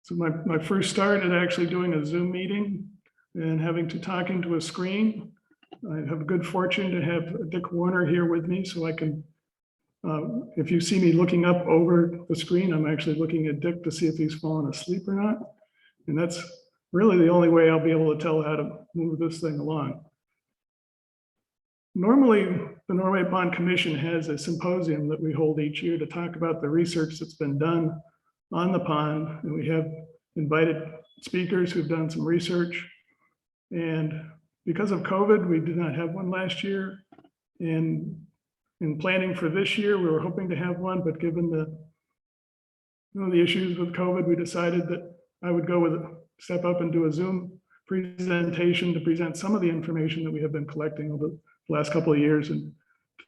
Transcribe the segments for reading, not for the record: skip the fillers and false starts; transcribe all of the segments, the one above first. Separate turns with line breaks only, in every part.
So my first start at actually doing a Zoom meeting and talking to a screen. I have a good fortune to have Dick Warner here with me, so I can, if you see me looking up over the screen, I'm actually looking at Dick to see if he's fallen asleep or not. And that's really the only way I'll be able to tell how to move this thing along. Normally, the Norway Pond Commission has a symposium that we hold each year to talk about the research that's been done on the pond. And we have invited speakers who've done some research. And because of COVID, we did not have one last year. And in planning for this year, we were hoping to have one, but given the issues with COVID, we decided that I would step up and do a Zoom presentation to present some of the information that we have been collecting over the last couple of years and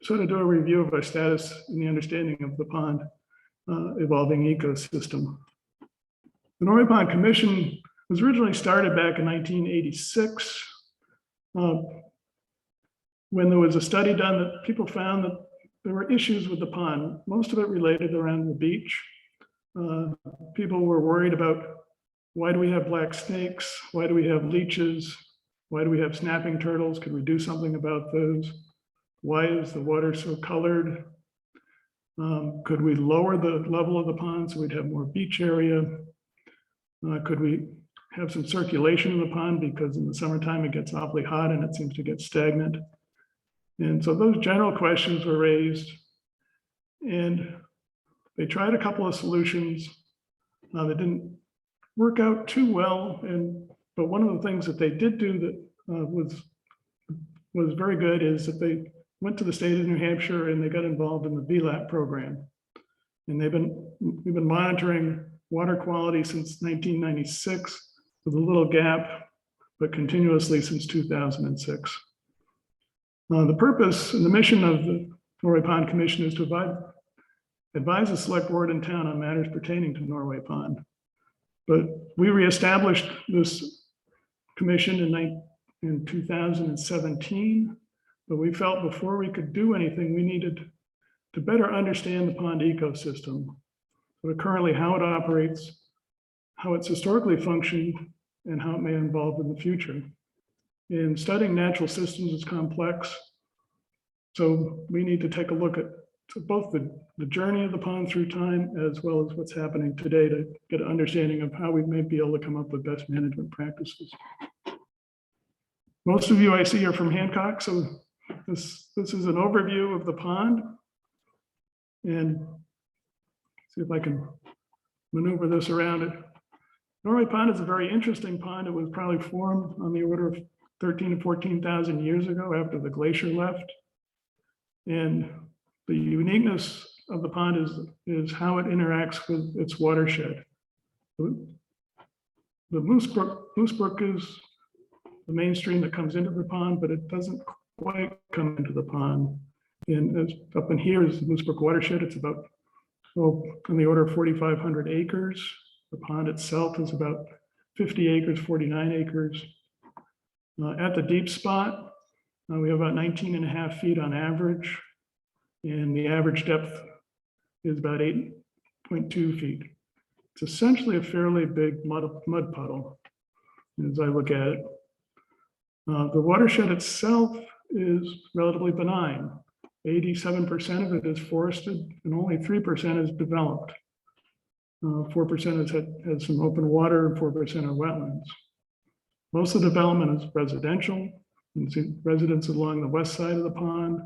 sort of do a review of our status and the understanding of the pond evolving ecosystem. The Norway Pond Commission was originally started back in 1986 when there was a study done that people found that there were issues with the pond, most of it related around the beach. People were worried about, why do we have black snakes? Why do we have leeches? Why do we have snapping turtles? Could we do something about those? Why is the water so colored? Could we lower the level of the pond so we'd have more beach area? Could we have some circulation in the pond, because in the summertime it gets awfully hot and it seems to get stagnant? And so those general questions were raised, and they tried a couple of solutions that didn't work out too well. But one of the things that they did do that was very good is that they went to the state of New Hampshire and they got involved in the VLAP program. And we've been monitoring water quality since 1996 with a little gap, but continuously since 2006. The purpose and the mission of the Norway Pond Commission is to advise the select board in town on matters pertaining to Norway Pond. But we reestablished this commission in 2017, but we felt before we could do anything, we needed to better understand the pond ecosystem. So currently how it operates, how it's historically functioned, and how it may evolve in the future. And studying natural systems is complex. So we need to take a look at both the journey of the pond through time, as well as what's happening today, to get an understanding of how we may be able to come up with best management practices. Most of you I see are from Hancock, so this is an overview of the pond. And see if I can maneuver this around it. Norway Pond is a very interesting pond. It was probably formed on the order of 13,000 to 14,000 years ago after the glacier left. And the uniqueness of the pond is how it interacts with its watershed. The Moose Brook is the main stream that comes into the pond, but it doesn't quite come into the pond. And up in here is the Moose Brook watershed. It's about on the order of 4,500 acres. The pond itself is about 50 acres, 49 acres. At the deep spot, we have about 19.5 feet on average, and the average depth is about 8.2 feet. It's essentially a fairly big mud puddle as I look at it. The watershed itself is relatively benign. 87% of it is forested and only 3% is developed. 4% has some open water and 4% are wetlands. Most of the development is residential. You can see residents along the west side of the pond.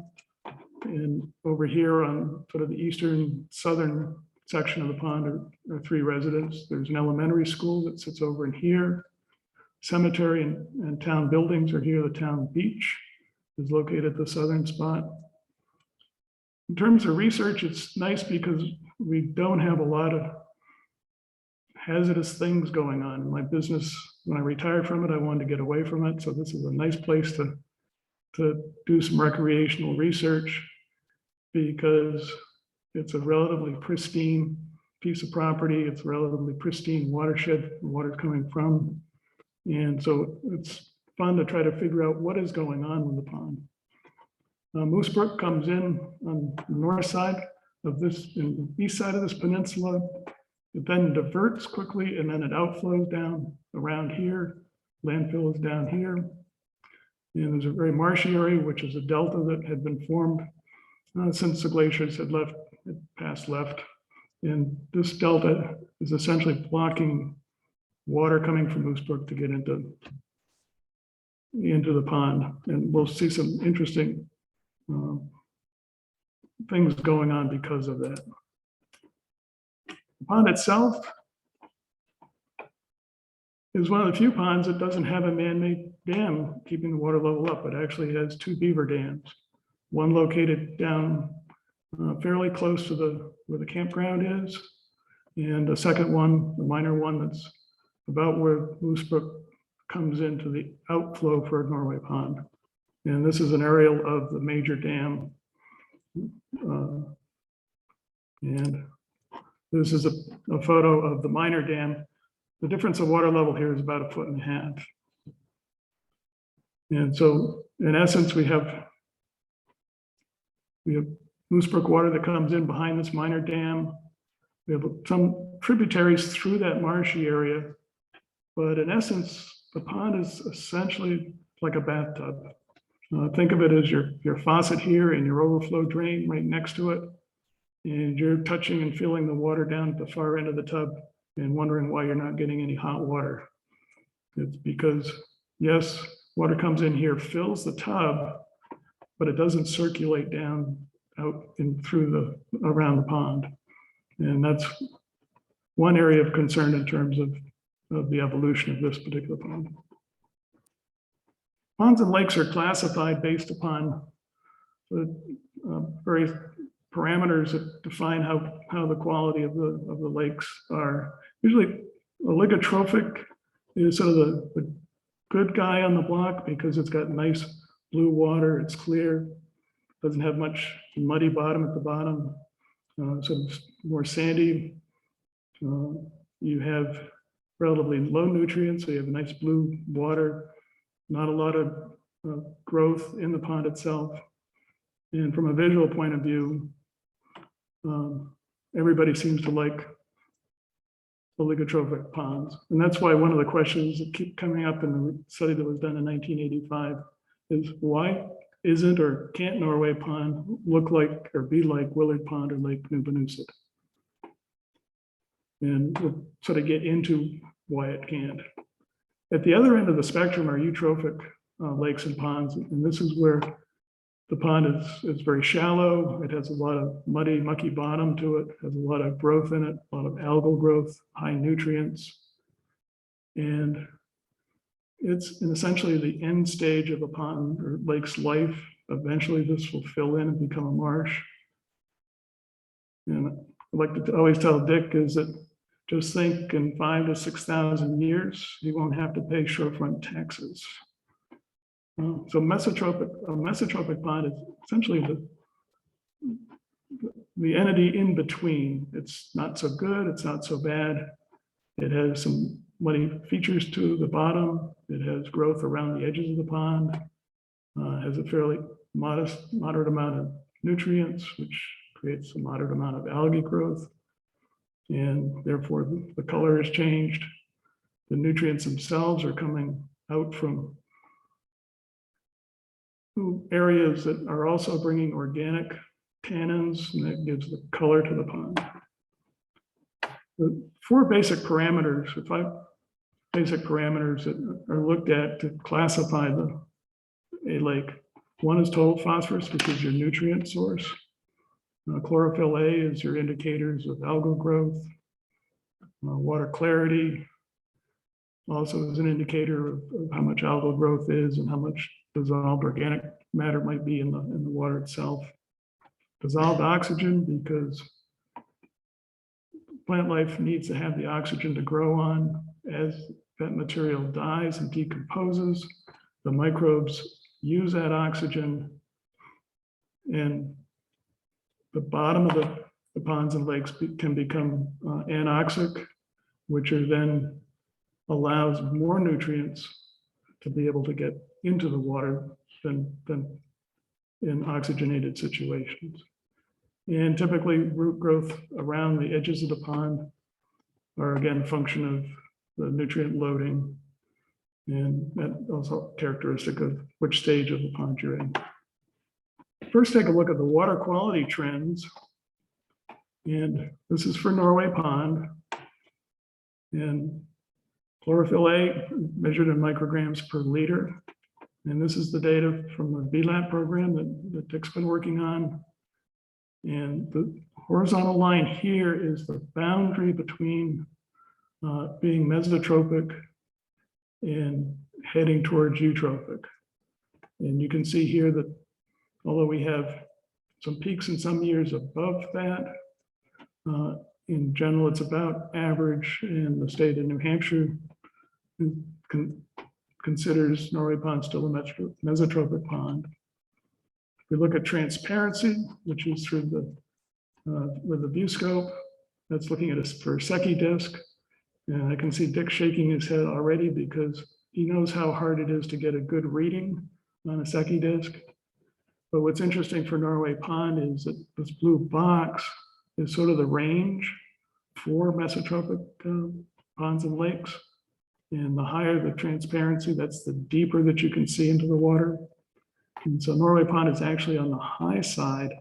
And over here on sort of the eastern southern section of the pond are 3 residents. There's an elementary school that sits over in here. Cemetery and town buildings are here. The town beach is located at the southern spot. In terms of research, it's nice because we don't have a lot of hazardous things going on. In my business, when I retired from it, I wanted to get away from it. So this is a nice place to do some recreational research, because it's a relatively pristine piece of property. It's a relatively pristine watershed, the water's coming from. And so it's fun to try to figure out what is going on with the pond. Moose Brook comes in on the north side of this, in the east side of this peninsula. It then diverts quickly and then it outflows down around here. Landfill is down here. And there's a very marshy area, which is a delta that had been formed since the glaciers had passed left. And this delta is essentially blocking water coming from Moose Brook to get into the pond. And we'll see some interesting things going on because of that. The pond itself is one of the few ponds that doesn't have a man-made dam keeping the water level up. It actually has two beaver dams, one located down fairly close to where the campground is, and a second one, the minor one, that's about where Moose Brook comes into the outflow for Norway Pond. And this is an aerial of the major dam. And this is a photo of the minor dam. The difference of water level here is about 1.5 feet. And so in essence, we have Moose Brook water that comes in behind this minor dam. We have some tributaries through that marshy area, but in essence, the pond is essentially like a bathtub. Think of it as your faucet here and your overflow drain right next to it. And you're touching and feeling the water down at the far end of the tub and wondering why you're not getting any hot water. It's because, yes, water comes in here, fills the tub, but it doesn't circulate down out and through around the pond. And that's one area of concern in terms of the evolution of this particular pond. Ponds and lakes are classified based upon the various parameters that define how the quality of the lakes are. Usually oligotrophic is sort of the good guy on the block because it's got nice blue water, it's clear, doesn't have much muddy bottom at the bottom, so it's more sandy. You have relatively low nutrients, so you have nice blue water, not a lot of growth in the pond itself. And from a visual point of view, everybody seems to like oligotrophic ponds. And that's why one of the questions that keep coming up in the study that was done in 1985 is why isn't or can't Norway Pond look like or be like Willard Pond or Lake Nubenusset? And we'll sort of get into why it can't. At the other end of the spectrum are eutrophic lakes and ponds. And this is where the pond is very shallow. It has a lot of muddy, mucky bottom to it, has a lot of growth in it, a lot of algal growth, high nutrients. And it's essentially the end stage of a pond or lake's life. Eventually this will fill in and become a marsh. And I like to always tell Dick is that just think in 5,000 to 6,000 years, you won't have to pay shorefront taxes. So a mesotrophic pond is essentially the entity in between. It's not so good, it's not so bad. It has some muddy features to the bottom. It has growth around the edges of the pond. Has a fairly moderate amount of nutrients, which creates a moderate amount of algae growth. And therefore the color has changed. The nutrients themselves are coming out from areas that are also bringing organic tannins, and that gives the color to the pond. The 4 basic parameters, or 5 basic parameters that are looked at to classify a lake. One is total phosphorus, which is your nutrient source. Chlorophyll A is your indicators of algal growth. Water clarity also is an indicator of how much algal growth is and how much dissolved organic matter might be in the water itself. Dissolved oxygen, because plant life needs to have the oxygen to grow on. As that material dies and decomposes, the microbes use that oxygen, and the bottom of the ponds and lakes can become anoxic, which are then allows more nutrients to be able to get into the water than in oxygenated situations. And typically root growth around the edges of the pond are again a function of the nutrient loading. And that also characteristic of which stage of the pond you're in. First, take a look at the water quality trends. And this is for Norway Pond. And chlorophyll A measured in micrograms per liter. And this is the data from the VLAP program that Dick's been working on. And the horizontal line here is the boundary between being mesotrophic and heading towards eutrophic. And you can see here that although we have some peaks in some years above that, in general, it's about average, and the state of New Hampshire considers Norway Pond still a mesotrophic pond. If we look at transparency, which is through the with the view scope, that's looking at us for a Secchi disc. And I can see Dick shaking his head already because he knows how hard it is to get a good reading on a Secchi disc. But what's interesting for Norway Pond is that this blue box is sort of the range for mesotrophic ponds and lakes. And the higher the transparency, that's the deeper that you can see into the water. And so Norway Pond is actually on the high side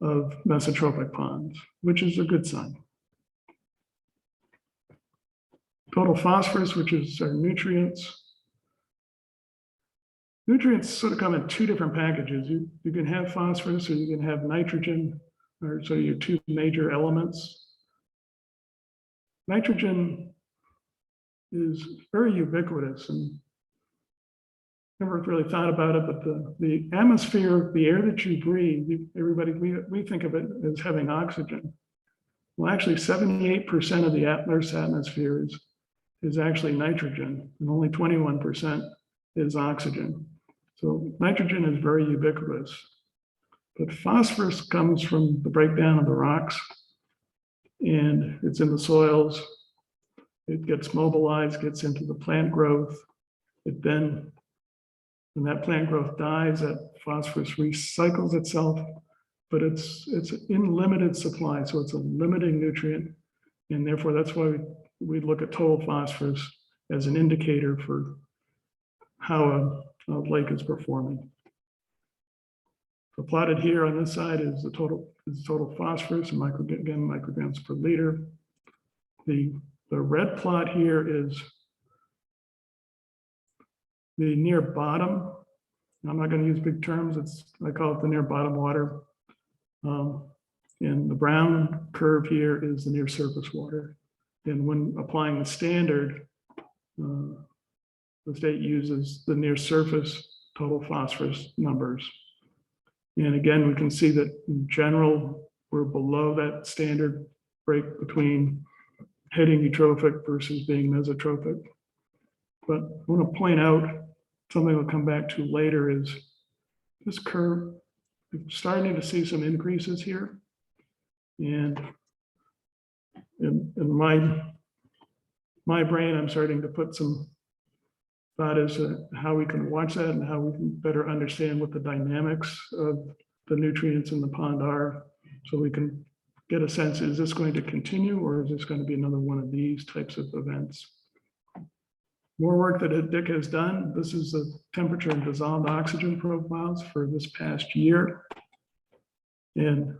of mesotrophic ponds, which is a good sign. Total phosphorus, which is our nutrients. Nutrients sort of come in two different packages. You can have phosphorus or you can have nitrogen, or so your two major elements. Nitrogen is very ubiquitous and never really thought about it, but the atmosphere, the air that you breathe, we think of it as having oxygen. Well, actually 78% of the Earth's atmosphere is actually nitrogen, and only 21% is oxygen. So nitrogen is very ubiquitous. But phosphorus comes from the breakdown of the rocks, and it's in the soils. It gets mobilized, gets into the plant growth. It then, when that plant growth dies, that phosphorus recycles itself, but it's in limited supply, so it's a limiting nutrient, and therefore that's why we look at total phosphorus as an indicator for how a lake is performing. So plotted here on this side is the total phosphorus in micrograms per liter. The red plot here is the near bottom. I'm not going to use big terms. I call it the near bottom water. And the brown curve here is the near surface water. And when applying the standard, the state uses the near surface total phosphorus numbers. And again, we can see that in general, we're below that standard break between heading eutrophic versus being mesotrophic. But I want to point out something we'll come back to later is this curve, we're starting to see some increases here. And in my brain, I'm starting to put some thought as to how we can watch that and how we can better understand what the dynamics of the nutrients in the pond are, so we can get a sense, is this going to continue or is this going to be another one of these types of events? More work that Dick has done. This is the temperature and dissolved oxygen profiles for this past year. And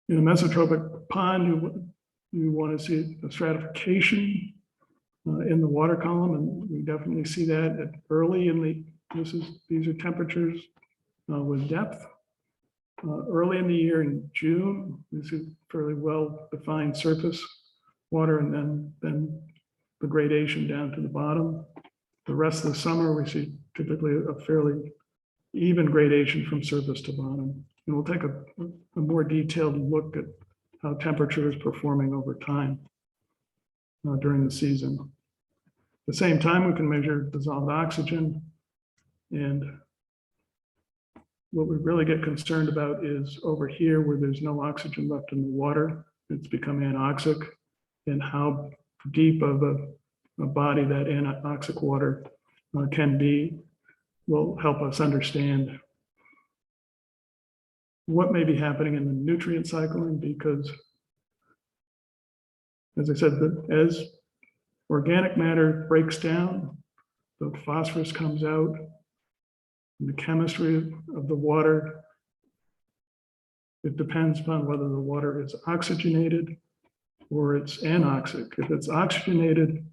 in a mesotrophic pond, you want to see a stratification in the water column, and we definitely see that early in these are temperatures with depth. Early in the year in June, we see fairly well-defined surface water, and then the gradation down to the bottom. The rest of the summer, we see typically a fairly even gradation from surface to bottom. And we'll take a more detailed look at how temperature is performing over time during the season. At the same time, we can measure dissolved oxygen. And what we really get concerned about is over here where there's no oxygen left in the water, it's become anoxic, and how deep of a body that anoxic water can be will help us understand what may be happening in the nutrient cycling, because as I said, as organic matter breaks down, the phosphorus comes out, and the chemistry of the water, it depends upon whether the water is oxygenated or it's anoxic. If it's oxygenated,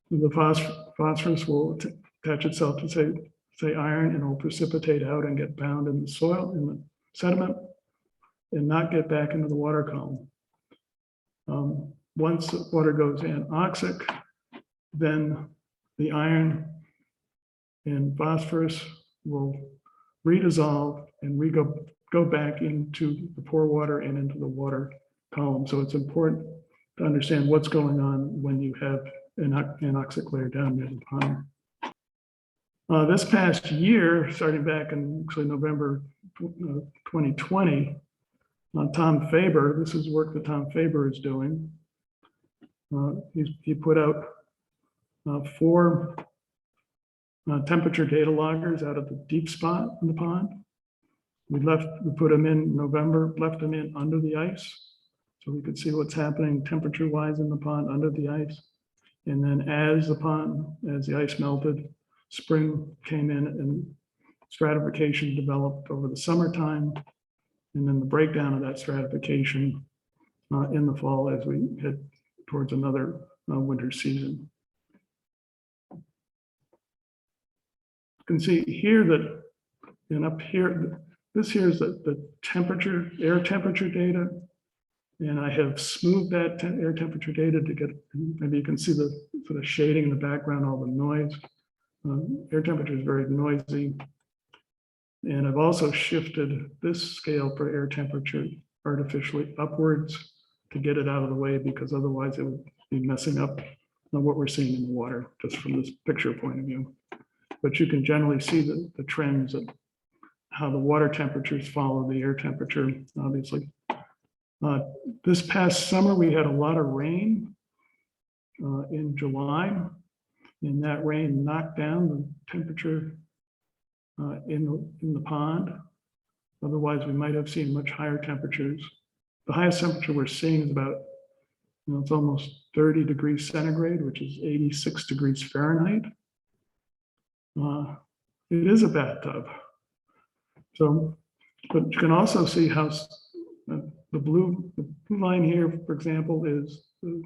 the phosphorus will attach itself to say iron, and will precipitate out and get bound in the soil, in the sediment, and not get back into the water column. Once the water goes anoxic, then the iron and phosphorus will redissolve and go back into the pore water and into the water column. So it's important to understand what's going on when you have an anoxic layer down near the pond. This past year, starting back in actually November 2020, Tom Faber, this is work that Tom Faber is doing. He put out 4 temperature data loggers out of the deep spot in the pond. We put them in November, left them in under the ice, so we could see what's happening temperature-wise in the pond under the ice. And then as the ice melted, spring came in and stratification developed over the summertime, and then the breakdown of that stratification in the fall as we head towards another winter season. You can see here that, and up here, this here is the temperature, air temperature data. And I have smoothed that air temperature data to get, maybe you can see the sort of shading in the background, all the noise. Air temperature is very noisy. And I've also shifted this scale for air temperature artificially upwards to get it out of the way, because otherwise it would be messing up what we're seeing in the water, just from this picture point of view. But you can generally see the trends of how the water temperatures follow the air temperature, obviously. This past summer, we had a lot of rain in July, and that rain knocked down the temperature in the pond. Otherwise, we might have seen much higher temperatures. The highest temperature we're seeing is about, it's almost 30 degrees centigrade, which is 86 degrees Fahrenheit. It is a bathtub. So, but you can also see how the blue line here, for example, is the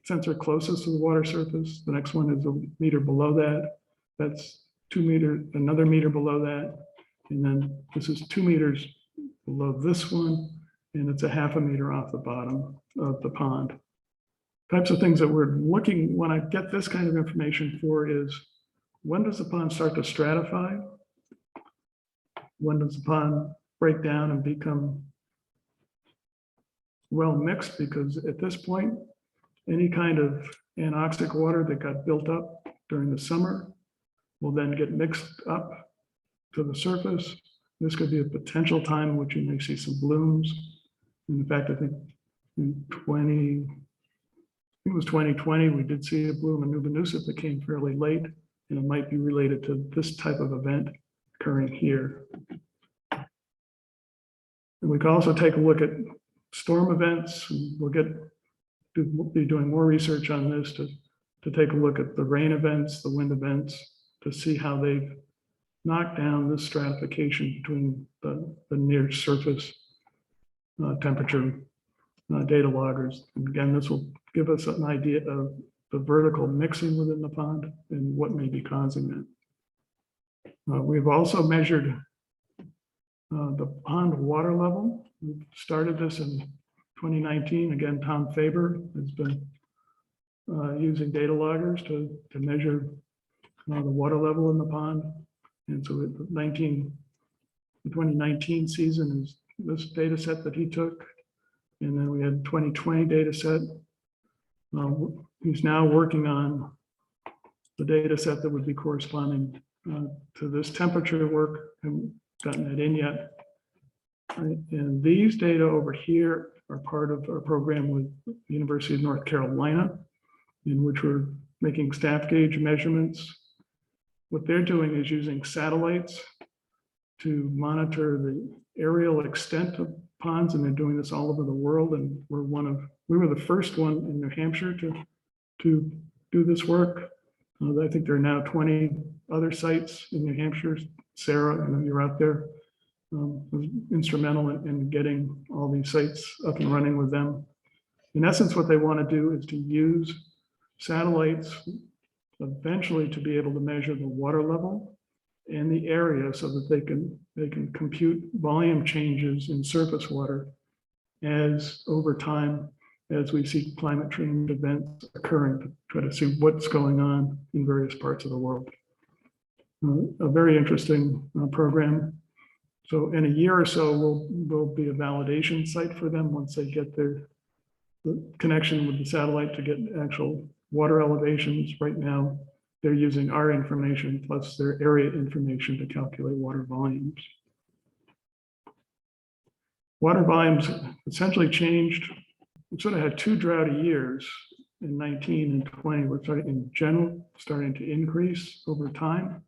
sensor closest to the water surface. The next one is a meter below that. That's 2 meters, another meter below that. And then this is 2 meters below this one. And it's a ½ a meter off the bottom of the pond. Types of things that we're looking, when I get this kind of information for, is when does the pond start to stratify? When does the pond break down and become well mixed? Because at this point, any kind of anoxic water that got built up during the summer will then get mixed up to the surface. This could be a potential time in which you may see some blooms. In fact, I think in 2020, we did see a bloom in Nubanusa that came fairly late, and it might be related to this type of event occurring here. And we can also take a look at storm events. We'll be doing more research on this to take a look at the rain events, the wind events, to see how they've knocked down this stratification between the near surface temperature data loggers. And again, this will give us an idea of the vertical mixing within the pond and what may be causing that. We've also measured the pond water level. We started this in 2019. Again, Tom Faber has been using data loggers to measure the water level in the pond. And so the 2019 season is this data set that he took. And then we had 2020 data set. He's now working on the data set that would be corresponding to this temperature work. Haven't gotten that in yet. Right. And these data over here are part of our program with the University of North Carolina, in which we're making staff gauge measurements. What they're doing is using satellites to monitor the aerial extent of ponds, and they're doing this all over the world. And we're one we were the first one in New Hampshire to do this work. I think there are now 20 other sites in New Hampshire. Sarah, I know you're out there, was instrumental in getting all these sites up and running with them. In essence, what they want to do is to use satellites eventually to be able to measure the water level and the area so that they can compute volume changes in surface water as over time, as we see climate change events occurring, to try to see what's going on in various parts of the world. A very interesting program. So in a year or so, will be a validation site for them once they get the connection with the satellite to get actual water elevations. Right now, they're using our information plus their area information to calculate water volumes. Water volumes essentially changed. We sort of had two droughty years in 19 and 20. We're starting in general, starting to increase over time.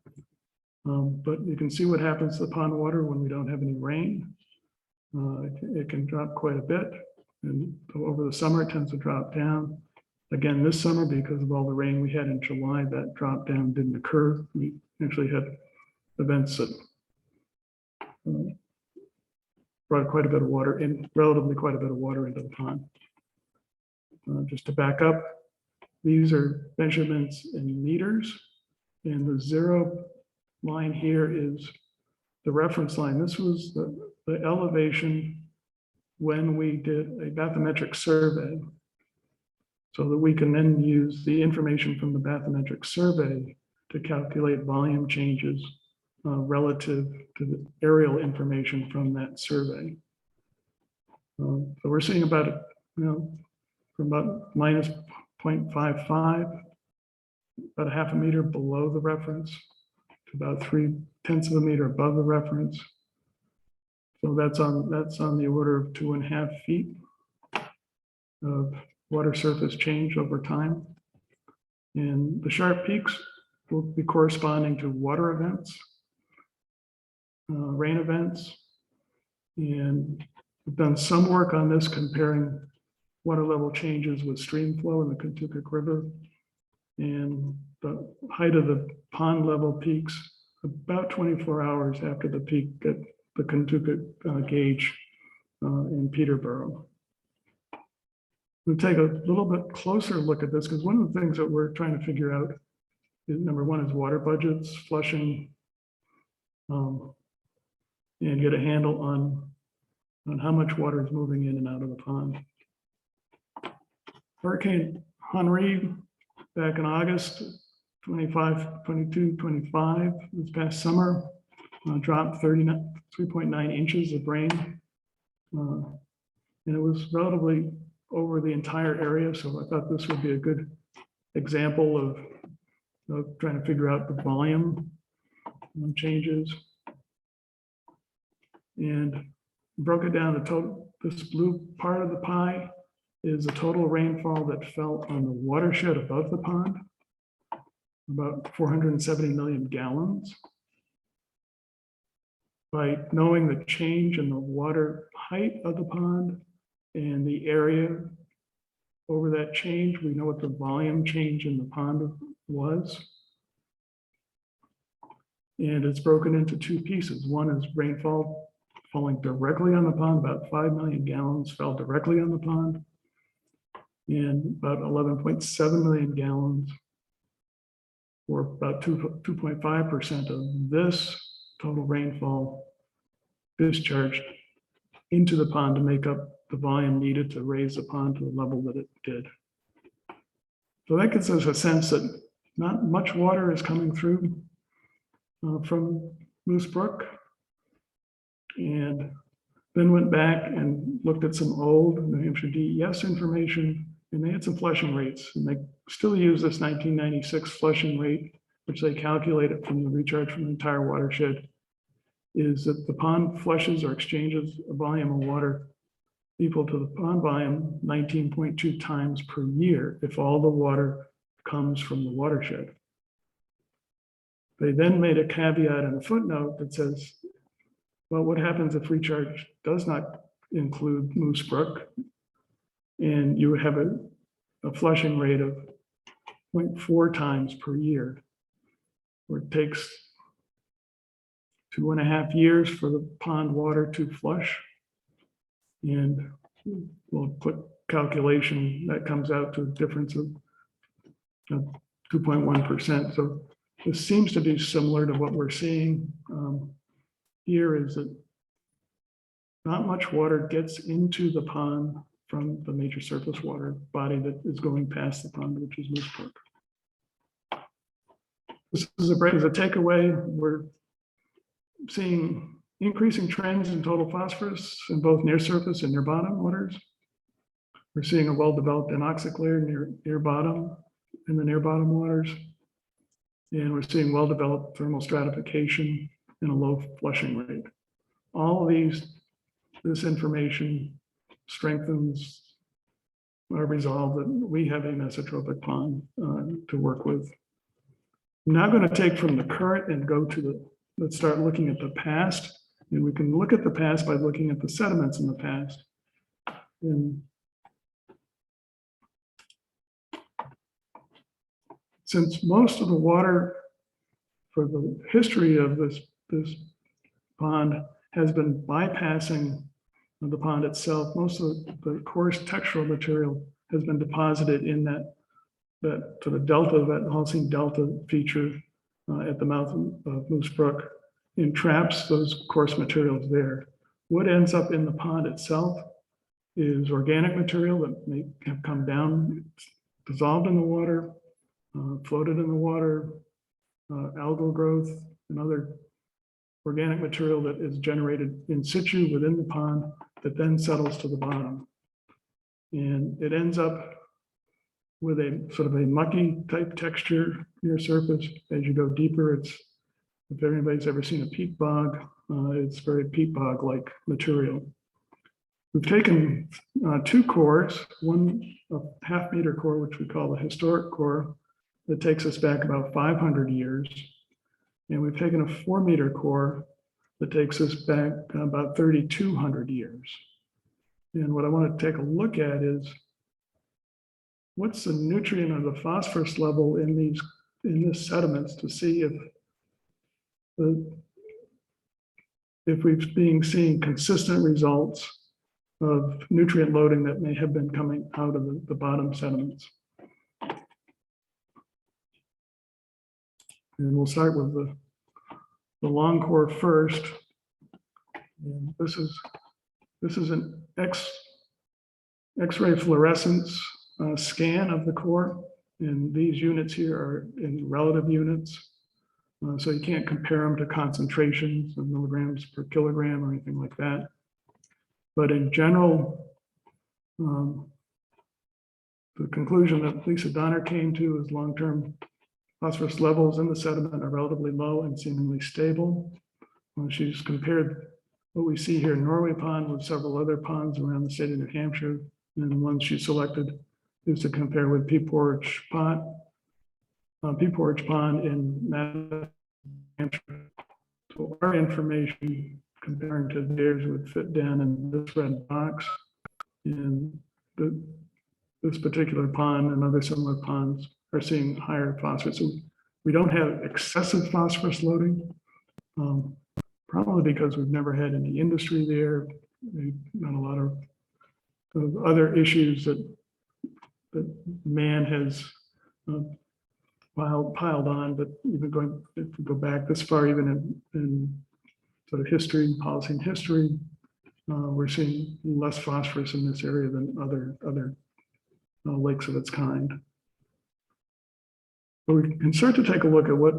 But you can see what happens to the pond water when we don't have any rain. It can drop quite a bit. And over the summer, it tends to drop down. Again, this summer, because of all the rain we had in July, that drop down didn't occur. We actually had events that brought quite a bit of water in, relatively quite a bit of water into the pond. Just to back up, these are measurements in meters, and the zero line here is the reference line. This was the elevation when we did a bathymetric survey, so that we can then use the information from the bathymetric survey to calculate volume changes relative to the aerial information from that survey. So we're seeing about, from about minus 0.55, about a half a meter below the reference, to about 0.3 of a meter above the reference. So that's on the order of 2.5 feet of water surface change over time. And the sharp peaks will be corresponding to water events, rain events. And we've done some work on this comparing water level changes with stream flow in the Kentucky River. And the height of the pond level peaks about 24 hours after the peak at the Kentucky gauge in Peterborough. We'll take a little bit closer look at this, because one of the things that we're trying to figure out is, number one, is water budgets, flushing, and get a handle on how much water is moving in and out of the pond. Hurricane Henri back in August 22, 25, this past summer, dropped 3.9 inches of rain. And it was relatively over the entire area. So I thought this would be a good example of trying to figure out the volume changes. And broke it down to total, this blue part of the pie is the total rainfall that fell on the watershed above the pond, about 470 million gallons. By knowing the change in the water height of the pond and the area over that change, we know what the volume change in the pond was. And it's broken into two pieces. One is rainfall falling directly on the pond, about 5 million gallons fell directly on the pond. And about 11.7 million gallons, or about 2.5% of this total rainfall discharged into the pond to make up the volume needed to raise the pond to the level that it did. So that gives us a sense that not much water is coming through from Moose Brook. And then went back and looked at some old New Hampshire DES information, and they had some flushing rates, and they still use this 1996 flushing rate, which they calculated from the recharge from the entire watershed, is that the pond flushes or exchanges a volume of water equal to the pond volume 19.2 times per year if all the water comes from the watershed. They then made a caveat and a footnote that says, well, what happens if recharge does not include Moose Brook? and you have a flushing rate of 0.4 times per year, where it takes 2.5 years for the pond water to flush. And we'll put calculation that comes out to a difference of 2.1%. So this seems to be similar to what we're seeing here, is that not much water gets into the pond from the major surface water body that is going past the pond, which is Moose Brook. This is a takeaway. We're seeing increasing trends in total phosphorus in both near surface and near bottom waters. We're seeing a well-developed anoxic layer near bottom in the near bottom waters. And we're seeing well-developed thermal stratification and a low flushing rate. All of this information strengthens our resolve that we have a mesotrophic pond to work with. I'm now going to take from the current and go to let's start looking at the past. And we can look at the past by looking at the sediments in the past. And since most of the water for the history of this pond has been bypassing the pond itself, most of the coarse textural material has been deposited in that sort of delta, that Holcine delta feature at the mouth of Moose Brook, and traps those coarse materials there. What ends up in the pond itself is organic material that may have come down, dissolved in the water, floated in the water, algal growth, and other organic material that is generated in situ within the pond that then settles to the bottom. And it ends up with a sort of a mucky type texture near surface. As you go deeper, if anybody's ever seen a peat bog, it's very peat bog-like material. We've taken 2 cores, one a half-meter core, which we call the historic core, that takes us back about 500 years. And we've taken a 4-meter core that takes us back about 3,200 years. And what I want to take a look at is what's the nutrient or the phosphorus level in this sediments to see if we've been seeing consistent results of nutrient loading that may have been coming out of the bottom sediments. And we'll start with the long core first. And this is an X-ray fluorescence scan of the core. And these units here are in relative units. So you can't compare them to concentrations of milligrams per kilogram or anything like that. But in general, the conclusion that Lisa Donner came to is long-term phosphorus levels in the sediment are relatively low and seemingly stable. She's compared what we see here in Norway Pond with several other ponds around the state of New Hampshire. And the one she selected is to compare with Pea Porridge Pond in New Hampshire. So our information comparing to theirs would fit down in this red box. And this particular pond and other similar ponds are seeing higher phosphorus. So we don't have excessive phosphorus loading, probably because we've never had any industry there. We've got a lot of other issues that man has piled on, but even if we go back this far, even in sort of history, Holcine history, we're seeing less phosphorus in this area than other lakes of its kind. But we can start to take a look at what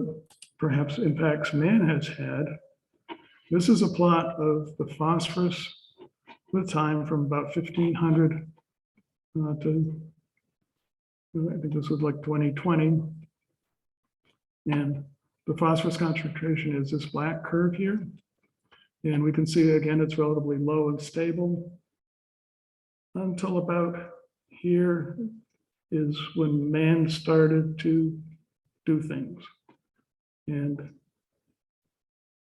perhaps impacts man has had. This is a plot of the phosphorus with time from about 1500 to, I think this was like 2020. And the phosphorus concentration is this black curve here. And we can see again, it's relatively low and stable until about here is when man started to do things. And I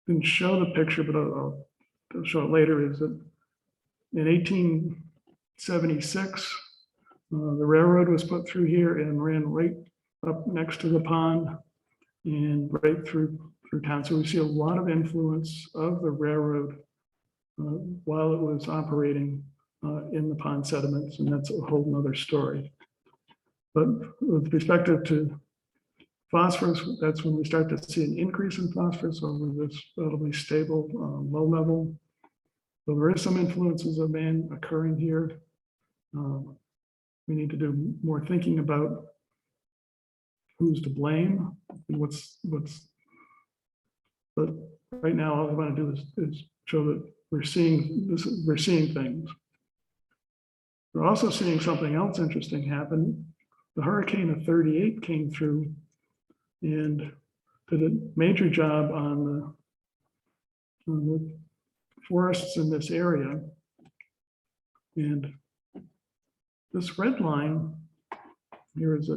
didn't show the picture, but I'll show it later, is that in 1876, The railroad was put through here and ran right up next to the pond and right through town. So we see a lot of influence of the railroad while it was operating in the pond sediments, and that's a whole nother story. But with respect to phosphorus, that's when we start to see an increase in phosphorus over this relatively stable low level. So there is some influences of man occurring here. We need to do more thinking about who's to blame and but right now all we want to do is show that we're seeing this, we're seeing things. We're also seeing something else interesting happen. The hurricane of 38 came through and did a major job on the forests in this area. And this red line here is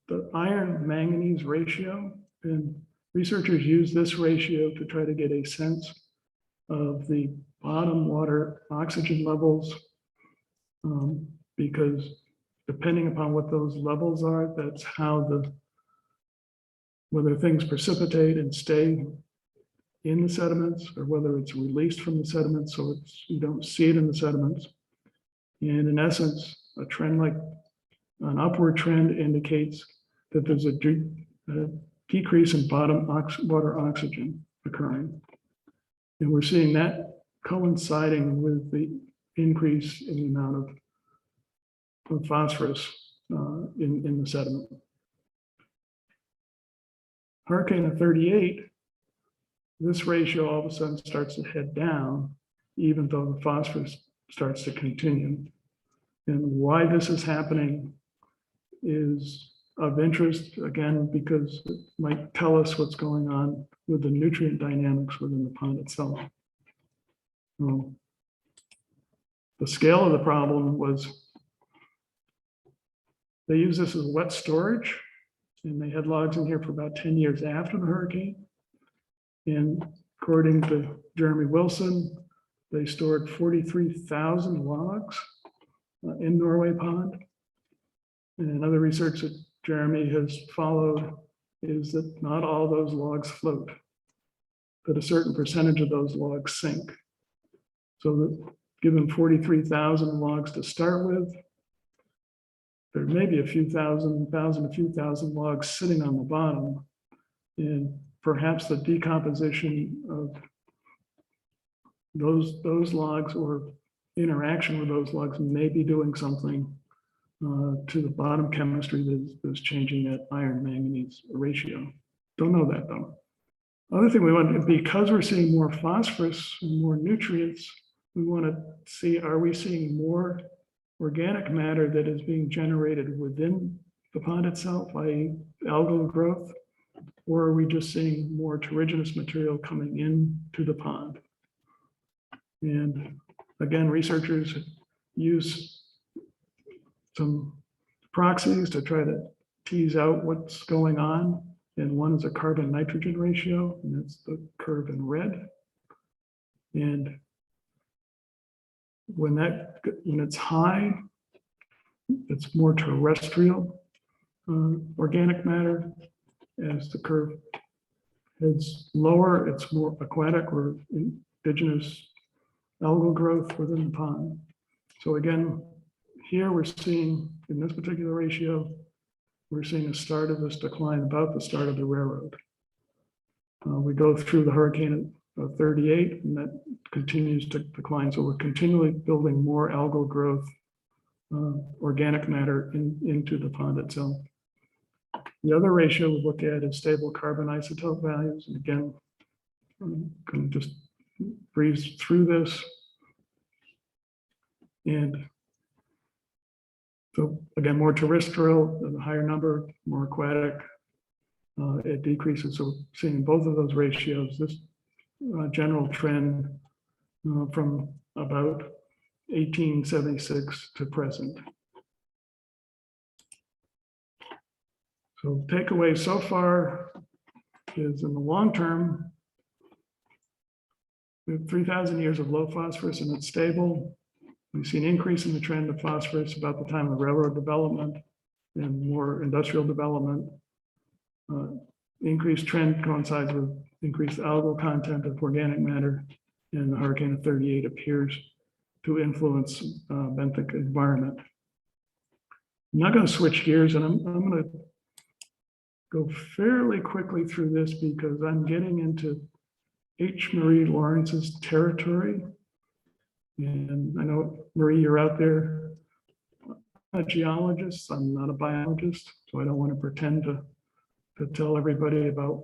the iron manganese ratio, and researchers use this ratio to try to get a sense of the bottom water oxygen levels, because depending upon what those levels are, that's how whether things precipitate and stay in the sediments or whether it's released from the sediments, so you don't see it in the sediments. And in essence, a trend like an upward trend indicates that there's a decrease in bottom water oxygen occurring. And we're seeing that coinciding with the increase in the amount of phosphorus in the sediment. Hurricane of 38, this ratio all of a sudden starts to head down, even though the phosphorus starts to continue. And why this is happening is of interest, again, because it might tell us what's going on with the nutrient dynamics within the pond itself. The scale of the problem was they used this as wet storage, and they had logs in here for about 10 years after the hurricane. And according to Jeremy Wilson, they stored 43,000 logs in Norway Pond. And another research that Jeremy has followed is that not all those logs float, that a certain percentage of those logs sink. So that given 43,000 logs to start with, there may be a few thousand logs sitting on the bottom, and perhaps the decomposition of those logs or interaction with those logs may be doing something to the bottom chemistry that's changing that iron manganese ratio. Don't know that though. Other thing we want, because we're seeing more phosphorus and more nutrients, we want to see, are we seeing more organic matter that is being generated within the pond itself, i.e. algal growth, or are we just seeing more terrigenous material coming into the pond? And again, researchers use some proxies to try to tease out what's going on. And one is a carbon nitrogen ratio, and that's the curve in red. And when it's high, it's more terrestrial organic matter. As the curve heads lower, it's more aquatic or indigenous algal growth within the pond. So again, here we're seeing, in this particular ratio, we're seeing a start of this decline about the start of the railroad. We go through the hurricane of 38, and that continues to decline. So we're continually building more algal growth, organic matter into the pond itself. The other ratio we look at is stable carbon isotope values. And again, I'm going to just breeze through this. And so again, more terrestrial, the higher number, more aquatic, it decreases. So seeing both of those ratios, this general trend from about 1876 to present. So takeaway so far is in the long term, we have 3,000 years of low phosphorus and it's stable. We've seen increase in the trend of phosphorus about the time of railroad development and more industrial development. Increased trend coincides with increased algal content of organic matter, and the hurricane of 38 appears to influence benthic environment. I'm not going to switch gears, and I'm going to go fairly quickly through this because I'm getting into H. Marie Lawrence's territory. And I know, Marie, you're out there, a geologist. I'm not a biologist, so I don't want to pretend to tell everybody about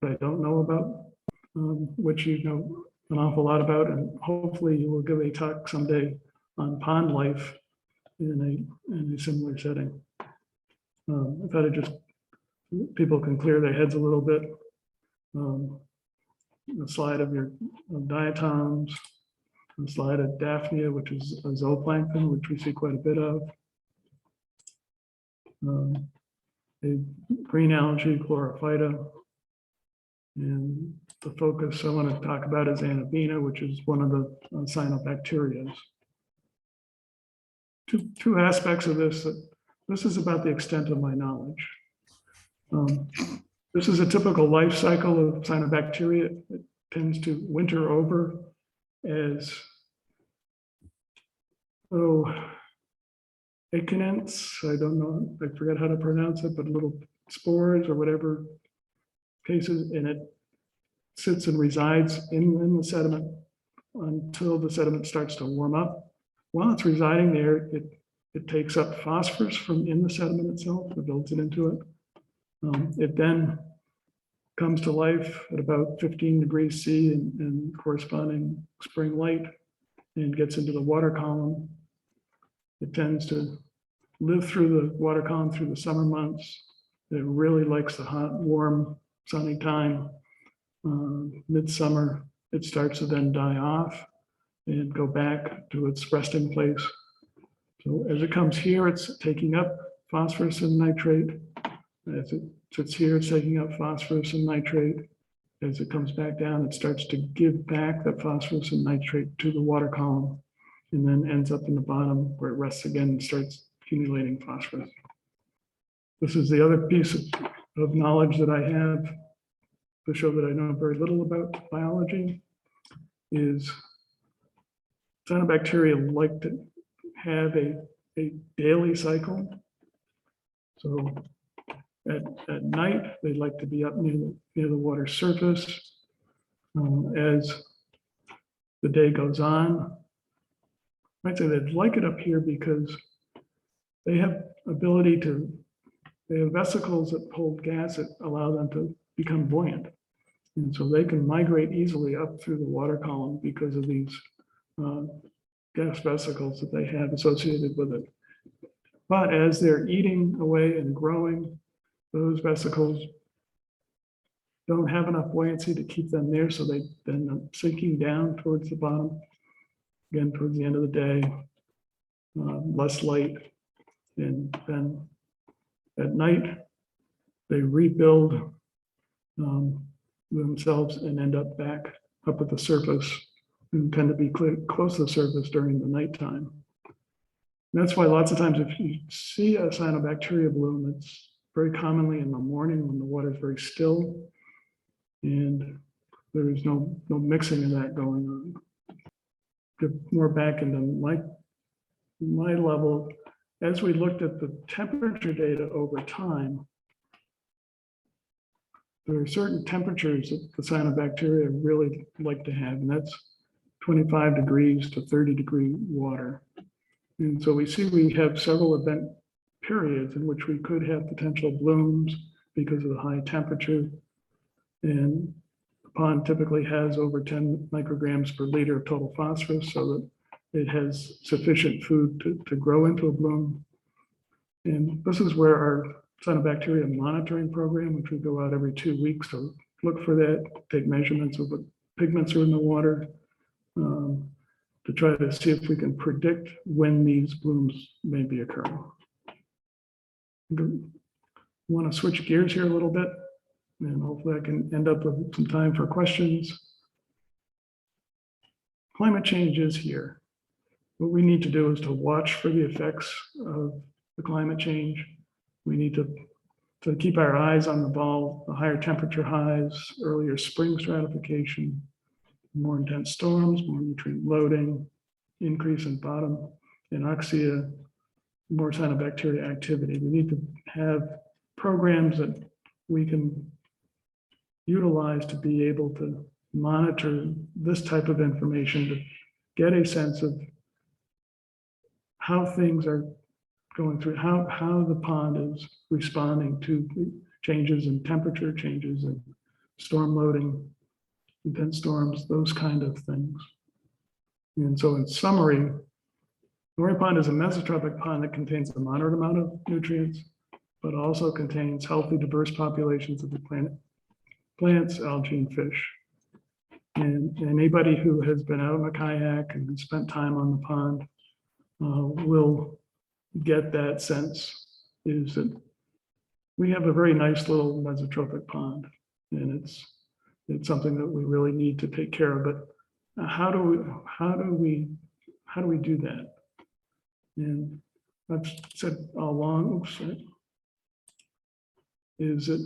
what I don't know about, which you know an awful lot about, and hopefully you will give a talk someday on pond life in a similar setting. I thought it just, people can clear their heads a little bit. A slide of your diatoms, a slide of Daphnia, which is a zooplankton, which we see quite a bit of. A green algae, chlorophyta. And the focus I want to talk about is Anaveena, which is one of the cyanobacteria. Two aspects of this. This is about the extent of my knowledge. This is a typical life cycle of cyanobacteria. It tends to winter over as aconents. I don't know, I forget how to pronounce it, but little spores or whatever cases, and it sits and resides in the sediment until the sediment starts to warm up. While it's residing there, it takes up phosphorus from in the sediment itself, it builds it into it. It then comes to life at about 15 degrees C and corresponding spring light and gets into the water column. It tends to live through the water column through the summer months. It really likes the hot, warm, sunny time. Midsummer, it starts to then die off and go back to its resting place. So as it comes here, it's taking up phosphorus and nitrate. As it sits here, it's taking up phosphorus and nitrate. As it comes back down, it starts to give back that phosphorus and nitrate to the water column, and then ends up in the bottom where it rests again and starts accumulating phosphorus. This is the other piece of knowledge that I have to show that I know very little about biology, is cyanobacteria like to have a daily cycle. So at night, they like to be up near the water surface. As the day goes on, I might say they'd like it up here because they have ability to, they have vesicles that hold gas that allow them to become buoyant. And so they can migrate easily up through the water column because of these gas vesicles that they have associated with it. But as they're eating away and growing, those vesicles don't have enough buoyancy to keep them there, so they end up sinking down towards the bottom. Again, towards the end of the day, less light, and then at night they rebuild themselves and end up back up at the surface and tend to be close to the surface during the nighttime. And that's why lots of times if you see a cyanobacteria bloom, it's very commonly in the morning when the water is very still and there is no mixing of that going on. Get more back into my level. As we looked at the temperature data over time, there are certain temperatures that the cyanobacteria really like to have, and that's 25 degrees to 30 degree water. And so we see we have several event periods in which we could have potential blooms because of the high temperature. And the pond typically has over 10 micrograms per liter of total phosphorus, so that it has sufficient food to grow into a bloom. And this is where our cyanobacteria monitoring program, which we go out every 2 weeks to look for that, take measurements of what pigments are in the water, to try to see if we can predict when these blooms may be occurring. I want to switch gears here a little bit, and hopefully I can end up with some time for questions. Climate change is here. what we need to do is to watch for the effects of the climate change. We need to keep our eyes on the ball, the higher temperature highs, earlier spring stratification, more intense storms, more nutrient loading, increase in bottom anoxia, more cyanobacteria activity. We need to have programs that we can utilize to be able to monitor this type of information, to get a sense of how things are going through, how the pond is responding to changes in temperature, changes in storm loading, intense storms, those kind of things. And so in summary, Norway Pond is a mesotrophic pond that contains a moderate amount of nutrients, but also contains healthy, diverse populations of the planet, plants, algae, and fish. And anybody who has been out on a kayak and spent time on the pond will get that sense, is that we have a very nice little mesotrophic pond, and it's something that we really need to take care of. But how do we do that? And I've said all along, is that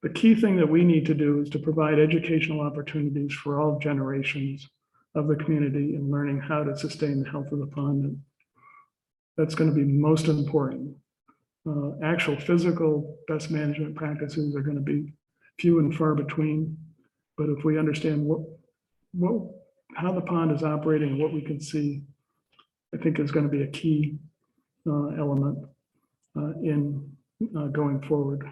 the key thing that we need to do is to provide educational opportunities for all generations of the community in learning how to sustain the health of the pond. And that's going to be most important. Actual physical best management practices are going to be few and far between. But if we understand how the pond is operating and what we can see, I think is going to be a key element in going forward.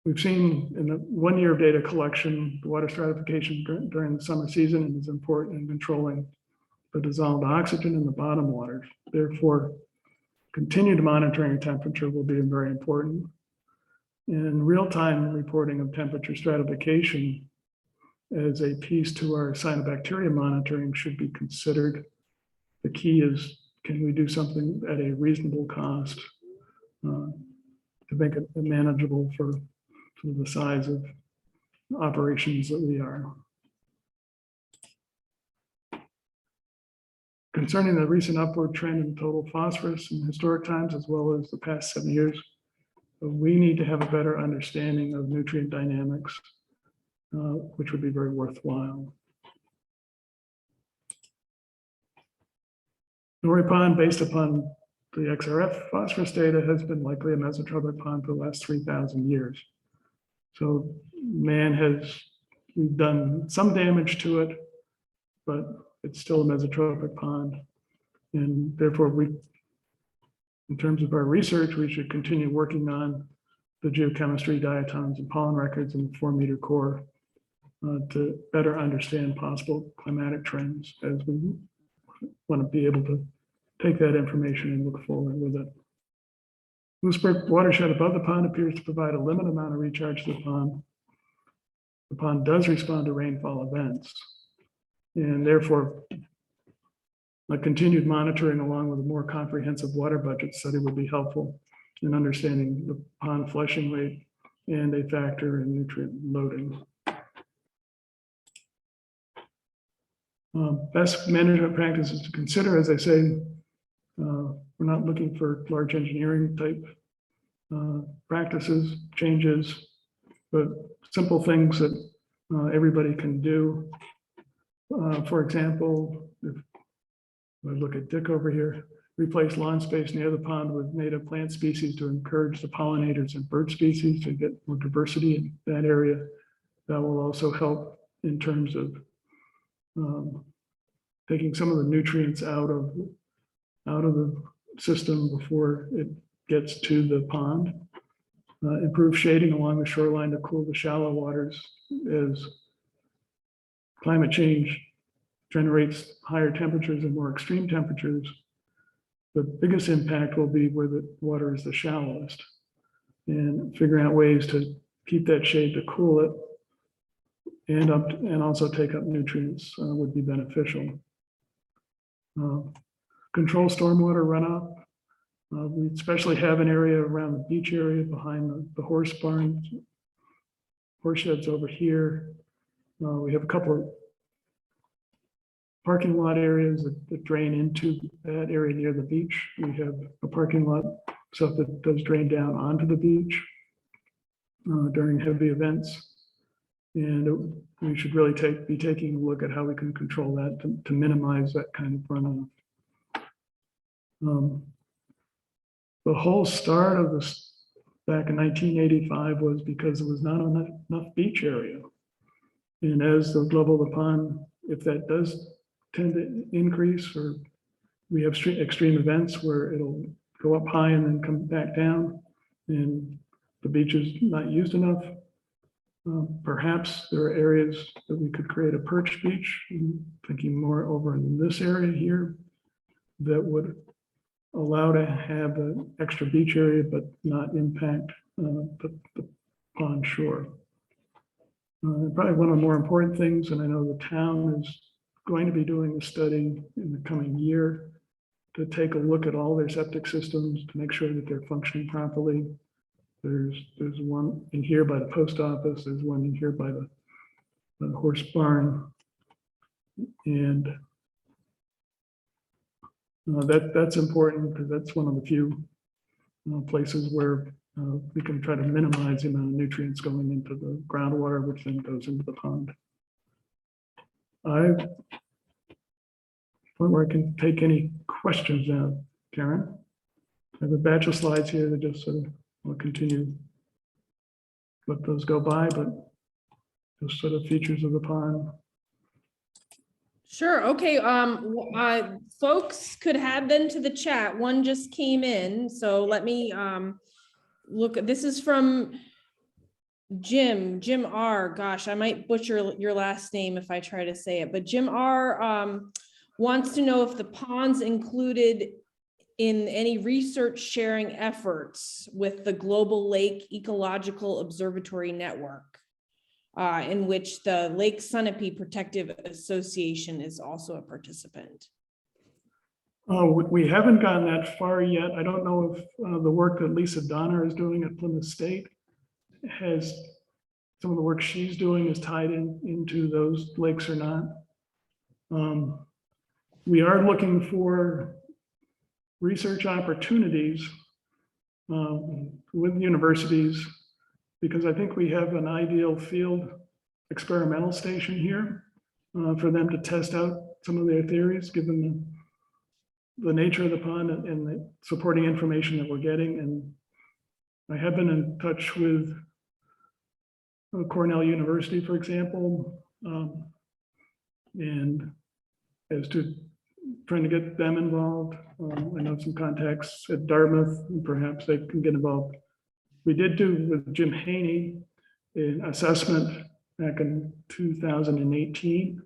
We've seen in the 1 year of data collection, the water stratification during the summer season is important in controlling the dissolved oxygen in the bottom waters. Therefore, continued monitoring of temperature will be very important. And real-time reporting of temperature stratification as a piece to our cyanobacteria monitoring should be considered. The key is, can we do something at a reasonable cost to make it manageable for the size of operations that we are. Concerning the recent upward trend in total phosphorus in historic times, as well as the past 7 years, we need to have a better understanding of nutrient dynamics, which would be very worthwhile. Norway Pond, based upon the XRF phosphorus data, has been likely a mesotrophic pond for the last 3,000 years. So we've done some damage to it, but it's still a mesotrophic pond. And therefore, in terms of our research, we should continue working on the geochemistry, diatoms, and pollen records in the 4-meter core to better understand possible climatic trends, as we want to be able to take that information and look forward with it. Lewisburg watershed above the pond appears to provide a limited amount of recharge to the pond. The pond does respond to rainfall events, and therefore a continued monitoring along with a more comprehensive water budget study would be helpful in understanding the pond flushing rate and a factor in nutrient loading. Best management practices to consider, as I say, we're not looking for large engineering type practices, changes, but simple things that everybody can do. For example, if I look at Dick over here, replace lawn space near the pond with native plant species to encourage the pollinators and bird species to get more diversity in that area. That will also help in terms of taking some of the nutrients out of the system before it gets to the pond. Improve shading along the shoreline to cool the shallow waters as climate change generates higher temperatures and more extreme temperatures. The biggest impact will be where the water is the shallowest, and figuring out ways to keep that shade to cool it and also take up nutrients would be beneficial. Control stormwater runoff. We especially have an area around the beach area behind the horse barn, horse sheds over here. We have a couple of parking lot areas that drain into that area near the beach. We have a parking lot stuff that does drain down onto the beach during heavy events. And we should really be taking a look at how we can control that to minimize that kind of runoff. The whole start of this back in 1985 was because there was not enough beach area. And as the level of the pond, if that does tend to increase, or we have extreme events where it'll go up high and then come back down, and the beach is not used enough, perhaps there are areas that we could create a perch beach. I'm thinking more over in this area here that would allow to have an extra beach area, but not impact the pond shore. Probably one of the more important things, and I know the town is going to be doing a study in the coming year to take a look at all their septic systems to make sure that they're functioning properly. There's one in here by the post office. There's one in here by the horse barn, and that's important because that's one of the few places where we can try to minimize the amount of nutrients going into the groundwater, which then goes into the pond. Point where I can take any questions now, Karen. I have a batch of slides here that just sort of will continue. Let those go by, but just sort of features of the pond.
Sure. Okay. Folks could add them to the chat. One just came in, so let me look. This is from Jim R. Gosh, I might butcher your last name if I try to say it, but Jim R. Wants to know if the pond's included in any research sharing efforts with the Global Lake Ecological Observatory Network, in which the Lake Sunapee Protective Association is also a participant.
We haven't gotten that far yet. I don't know if the work that Lisa Donner is doing at Plymouth State has, some of the work she's doing is tied into those lakes or not. We are looking for research opportunities with universities, because I think we have an ideal field experimental station here for them to test out some of their theories, given the nature of the pond and the supporting information that we're getting. And I have been in touch with Cornell University, for example, and as to trying to get them involved. I know some contacts at Dartmouth, and perhaps they can get involved. We did do with Jim Haney an assessment back in 2018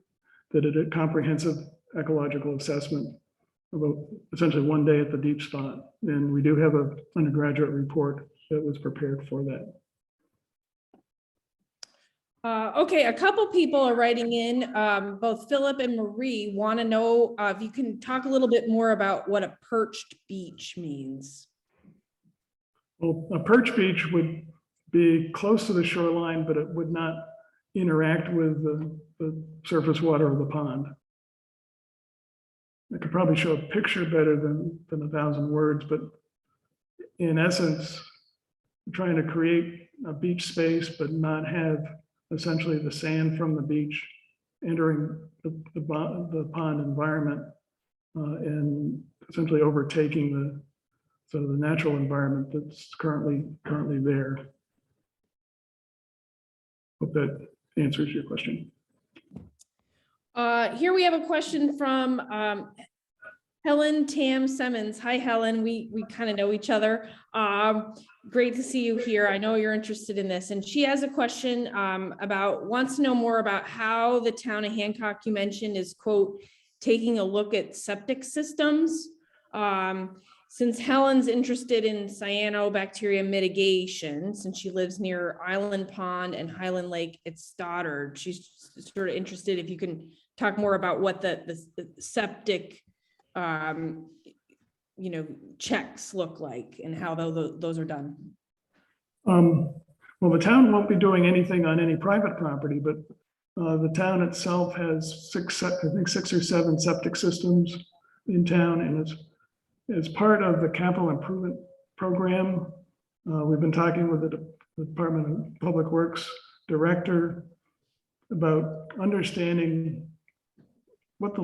that did a comprehensive ecological assessment about essentially one day at the deep spot. And we do have an undergraduate report that was prepared for that.
Okay, a couple people are writing in, both Philip and Marie want to know if you can talk a little bit more about what a perched beach means.
Well, a perch beach would be close to the shoreline, but it would not interact with the surface water of the pond. I could probably show a picture better than 1,000 words, but in essence, trying to create a beach space, but not have essentially the sand from the beach entering the pond environment and essentially overtaking the sort of the natural environment that's currently there. Hope that answers your question.
Here we have a question from Helen Tam Simmons. Hi, Helen. We kind of know each other. Great to see you here. I know you're interested in this. And she has a question wants to know more about how the town of Hancock, you mentioned, is, quote, taking a look at septic systems. Since Helen's interested in cyanobacteria mitigation, since she lives near Island Pond and Highland Lake at Stoddard, she's sort of interested if you can talk more about what the septic checks look like and how those are done. Well,
the town won't be doing anything on any private property, but The town itself has I think 6 or 7 septic systems in town, and as part of the capital improvement program, we've been talking with the Department of Public Works director about understanding what the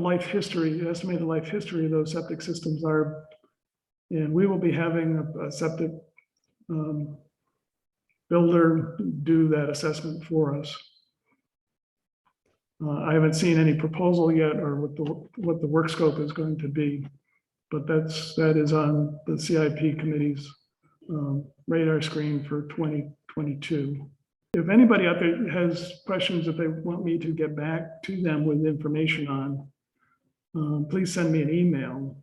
estimated life history of those septic systems are. And we will be having a septic builder do that assessment for us. I haven't seen any proposal yet or what the work scope is going to be, but that is on the CIP committee's radar screen for 2022. If anybody out there has questions that they want me to get back to them with information on, please send me an email,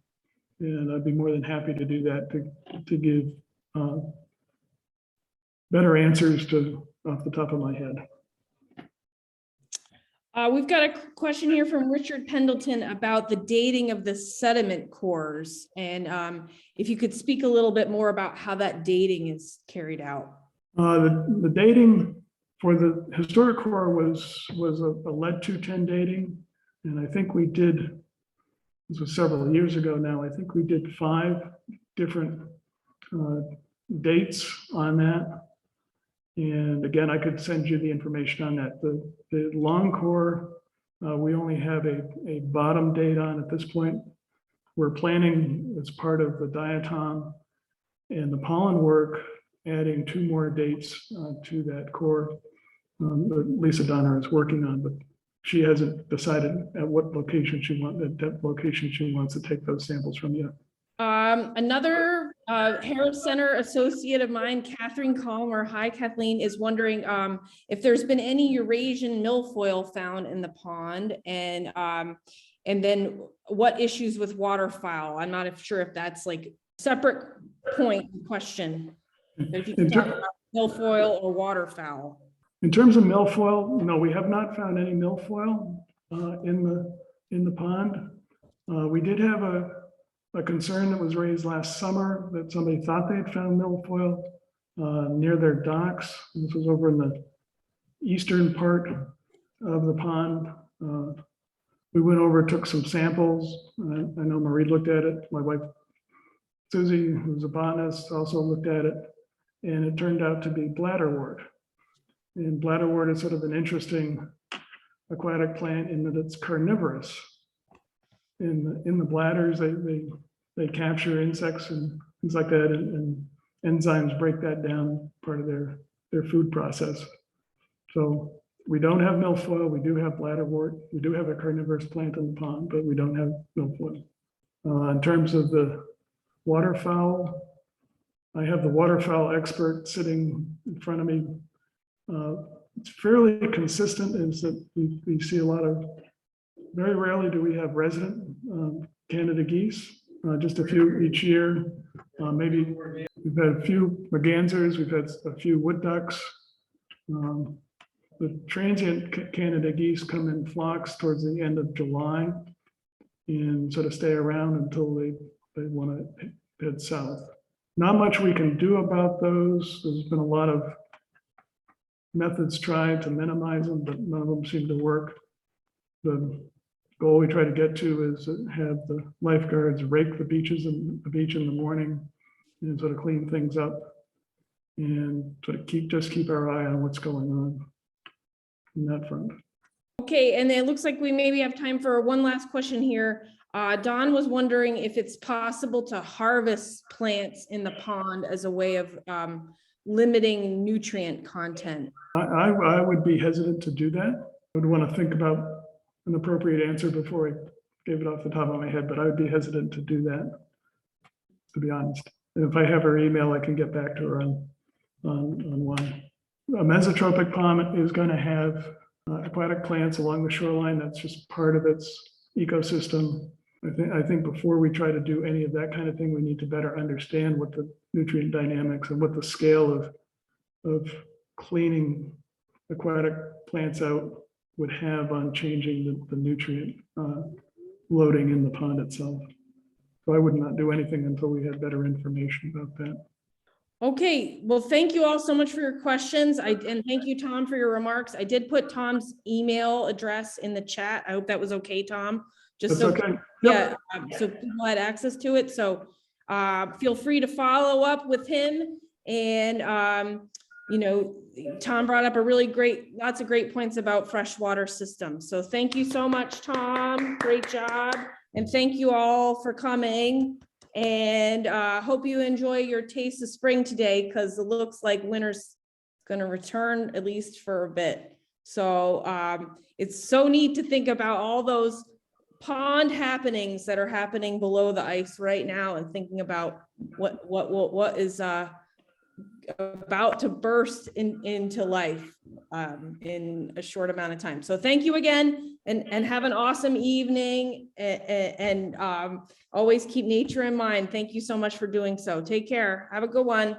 and I'd be more than happy to do that to give better answers off the top of my head.
We've got a question here from Richard Pendleton about the dating of the sediment cores. And if you could speak a little bit more about how that dating is carried out.
The dating for the historic core was a lead 210 dating. And I think we did, this was several years ago now, I think we did 5 different dates on that. And again, I could send you the information on that. The long core, we only have a bottom date on at this point. We're planning as part of the diatom and the pollen work, adding 2 more dates to that core that Lisa Donner is working on, but she hasn't decided at what location at depth location she wants to take those samples from yet.
Another Harris Center associate of mine, Cathleen Calmer, hi Cathleen, is wondering if there's been any Eurasian milfoil found in the pond, and then what issues with waterfowl. I'm not sure if that's like separate point question. If you can talk about milfoil or waterfowl.
In terms of milfoil, no, we have not found any milfoil in the pond. We did have a concern that was raised last summer that somebody thought they had found milfoil near their docks. This was over in the eastern part of the pond. We went over, took some samples. I know Marie looked at it. My wife, Susie, who's a botanist, also looked at it. And it turned out to be bladderwort. And bladderwort is sort of an interesting aquatic plant in that it's carnivorous. In the bladders, they capture insects and things like that, and enzymes break that down, part of their food process. So we don't have milfoil, we do have bladderwort, we do have a carnivorous plant in the pond, but we don't have milfoil. In terms of the waterfowl, I have the waterfowl expert sitting in front of me. It's fairly consistent is that we see a lot of, very rarely do we have resident Canada geese, just a few each year. Maybe we've had a few mergansers, we've had a few wood ducks. The transient Canada geese come in flocks towards the end of July and sort of stay around until they want to head south. Not much we can do about those. There's been a lot of methods tried to minimize them, but none of them seem to work. The goal we try to get to is to have the lifeguards rake the beach in the morning and sort of clean things up and sort of keep our eye on what's going on that front.
Okay, and it looks like we maybe have time for one last question here. Don was wondering if it's possible to harvest plants in the pond as a way of limiting nutrient content.
I would be hesitant to do that. I would want to think about an appropriate answer before I gave it off the top of my head, but I would be hesitant to do that, to be honest. And if I have her email, I can get back to her on one. A mesotropic pond is going to have aquatic plants along the shoreline. That's just part of its ecosystem. I think before we try to do any of that kind of thing, we need to better understand what the nutrient dynamics and what the scale of cleaning aquatic plants out would have on changing the nutrient loading in the pond itself. So I would not do anything until we had better information about that.
Okay, well, thank you all so much for your questions. And thank you, Tom, for your remarks. I did put Tom's email address in the chat. I hope that was okay, Tom. Just
That's
so,
okay.
yeah, so people had access to it. So feel free to follow up with him. And, you know, Tom brought up lots of great points about freshwater systems. So thank you so much, Tom. Great job. And thank you all for coming. And hope you enjoy your taste of spring today, because it looks like winter's going to return at least for a bit. So it's so neat to think about all those pond happenings that are happening below the ice right now, and thinking about what is about to burst into life in a short amount of time. So thank you again, and have an awesome evening, and always keep nature in mind. Thank you so much for doing so. Take care. Have a good one.